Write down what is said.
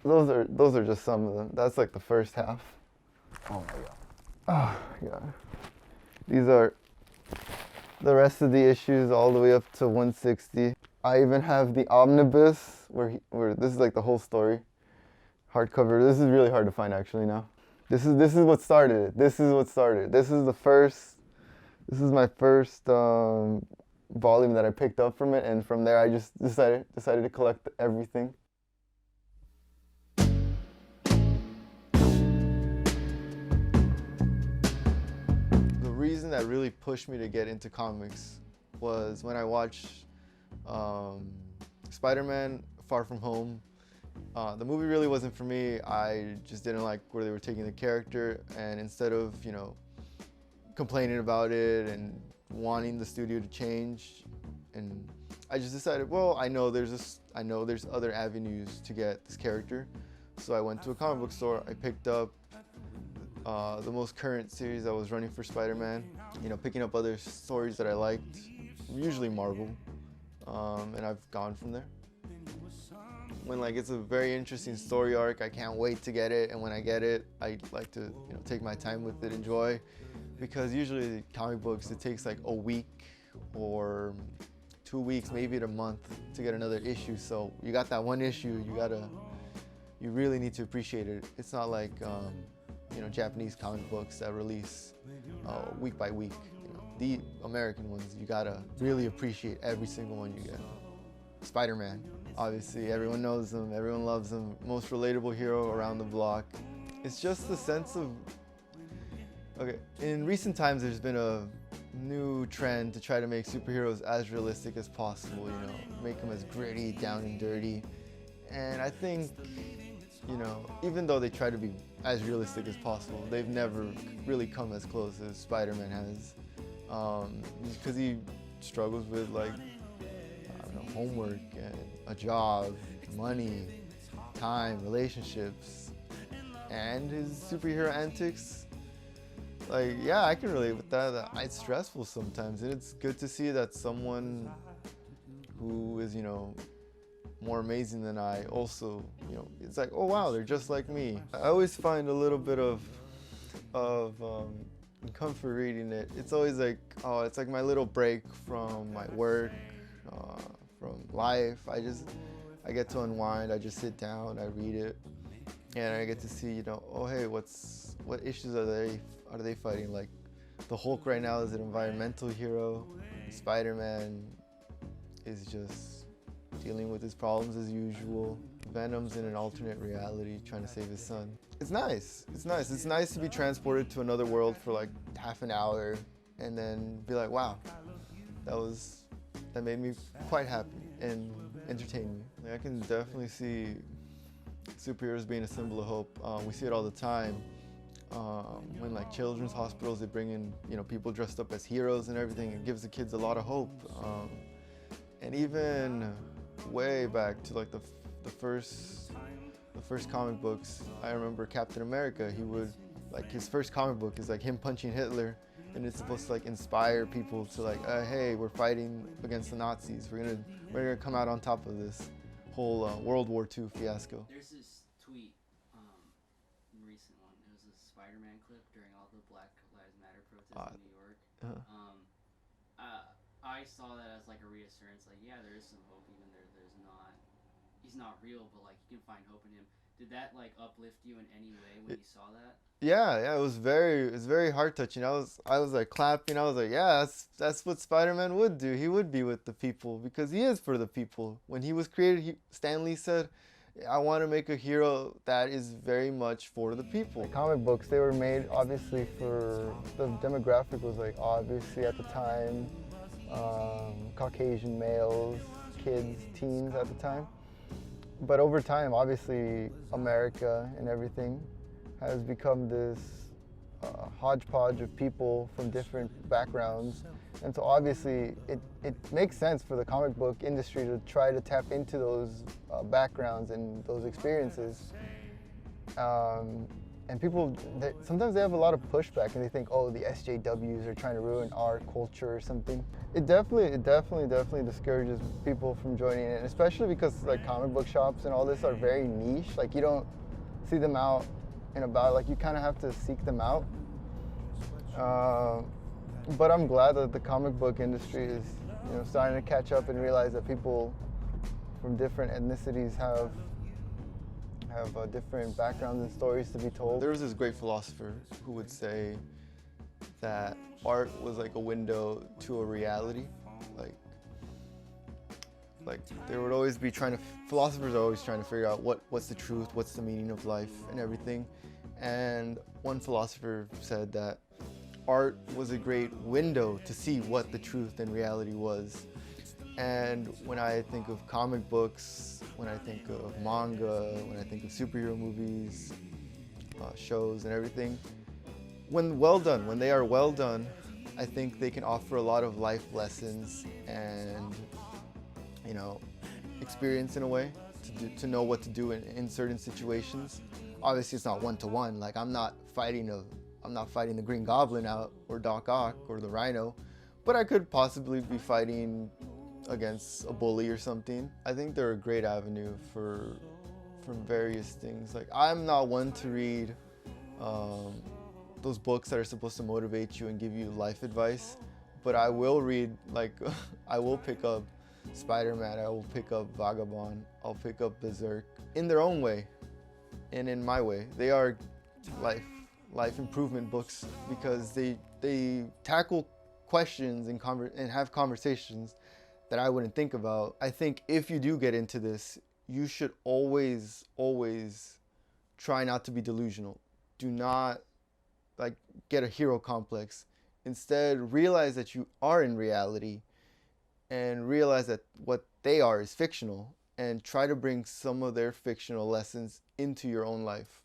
those are just some of them. That's like the first half. Oh my god. Oh god. These are the rest of the issues all the way up to 160. I even have the omnibus where this is like the whole story. Hardcover. This is really hard to find actually now. This is what started it. This is what started. This is the first. This is my first volume that I picked up from it, and from there I just decided to collect everything. The reason that really pushed me to get into comics was when I watched Spider-Man: Far From Home. The movie really wasn't for me. I just didn't like where they were taking the character, and instead of, you know, complaining about it and wanting the studio to change, and I just decided, well, I know there's other avenues to get this character. So I went to a comic book store. I picked up the most current series that was running for Spider-Man. You know, picking up other stories that I liked, usually Marvel, and I've gone from there. When like it's a very interesting story arc, I can't wait to get it, and when I get it, I like to, you know, take my time with it, enjoy, because usually comic books, it takes like a week or 2 weeks, maybe a month to get another issue. So you got that one issue, you really need to appreciate it. It's not like you know, Japanese comic books that release week by week. You know, the American ones, you gotta really appreciate every single one you get. Spider-Man, obviously everyone knows him, everyone loves him, most relatable hero around the block. It's just the sense of, okay, in recent times there's been a new trend to try to make superheroes as realistic as possible, you know, make them as gritty, down and dirty. And I think, you know, even though they try to be as realistic as possible, they've never really come as close as Spider-Man has, because he struggles with, like, homework and a job, money, time, relationships, and his superhero antics. Like, yeah, I can relate with that. It's stressful sometimes, and it's good to see that someone who is, you know, more amazing than I also, you know, it's like, oh wow, they're just like me. I always find a little bit of comfort reading it. It's always like, oh, it's like my little break from my work, from life. I get to unwind. I just sit down, I read it, and I get to see, you know, oh hey, what issues are they fighting? Like, the Hulk right now is an environmental hero. Spider-Man is just dealing with his problems as usual. Venom's in an alternate reality trying to save his son. It's nice. It's nice. It's nice to be transported to another world for like half an hour and then be like, wow, that made me quite happy and entertained me. I can definitely see superheroes being a symbol of hope. We see it all the time. When like children's hospitals, they bring in, you know, people dressed up as heroes and everything. It gives the kids a lot of hope. And even way back to like the first comic books, I remember Captain America. He would, like, his first comic book is like him punching Hitler. And it's supposed to like inspire people to like, hey, we're fighting against the Nazis. We're gonna come out on top of this whole World War II fiasco. There's this tweet, recent one. It was a Spider-Man clip during all the Black Lives Matter protests in New York. I saw that as like a reassurance, like, yeah, there is some hope, even there's not. He's not real, but like you can find hope in him. Did that like uplift you in any way when you saw that? Yeah, it was very heart touching. I was like clapping. I was like, yeah, that's what Spider-Man would do. He would be with the people because he is for the people. When he was created, Stan Lee said, I want to make a hero that is very much for the people. The comic books, they were made obviously for, the demographic was like obviously at the time, Caucasian males, kids, teens at the time. But over time, obviously, America and everything has become this hodgepodge of people from different backgrounds. And so obviously, it makes sense for the comic book industry to try to tap into those backgrounds and those experiences. And And people, sometimes they have a lot of pushback and they think, oh, the SJWs are trying to ruin our culture or something. It definitely discourages people from joining it, especially because like comic book shops and all this are very niche. Like you don't see them out and about. Like you kind of have to seek them out. But I'm glad that the comic book industry is, starting to catch up and realize that people from different ethnicities have different backgrounds and stories to be told. There was this great philosopher who would say that art was like a window to a reality. Like they would always be philosophers are always trying to figure out what's the truth, what's the meaning of life and everything. And one philosopher said that art was a great window to see what the truth and reality was. And when I think of comic books, when I think of manga, when I think of superhero movies, shows and everything, when they are well done, I think they can offer a lot of life lessons and, experience in a way to know what to do in certain situations. Obviously it's not one-to-one, like I'm not fighting the Green Goblin out or Doc Ock or the Rhino, but I could possibly be fighting against a bully or something. I think they're a great avenue for various things. Like I'm not one to read those books that are supposed to motivate you and give you life advice, but I will read, like I will pick up Spider-Man, I will pick up Vagabond, I'll pick up Berserk in their own way and in my way. They are life improvement books because they tackle questions and have conversations that I wouldn't think about. I think if you do get into this, you should always try not to be delusional. Do not get a hero complex. Instead, realize that you are in reality and realize that what they are is fictional, and try to bring some of their fictional lessons into your own life.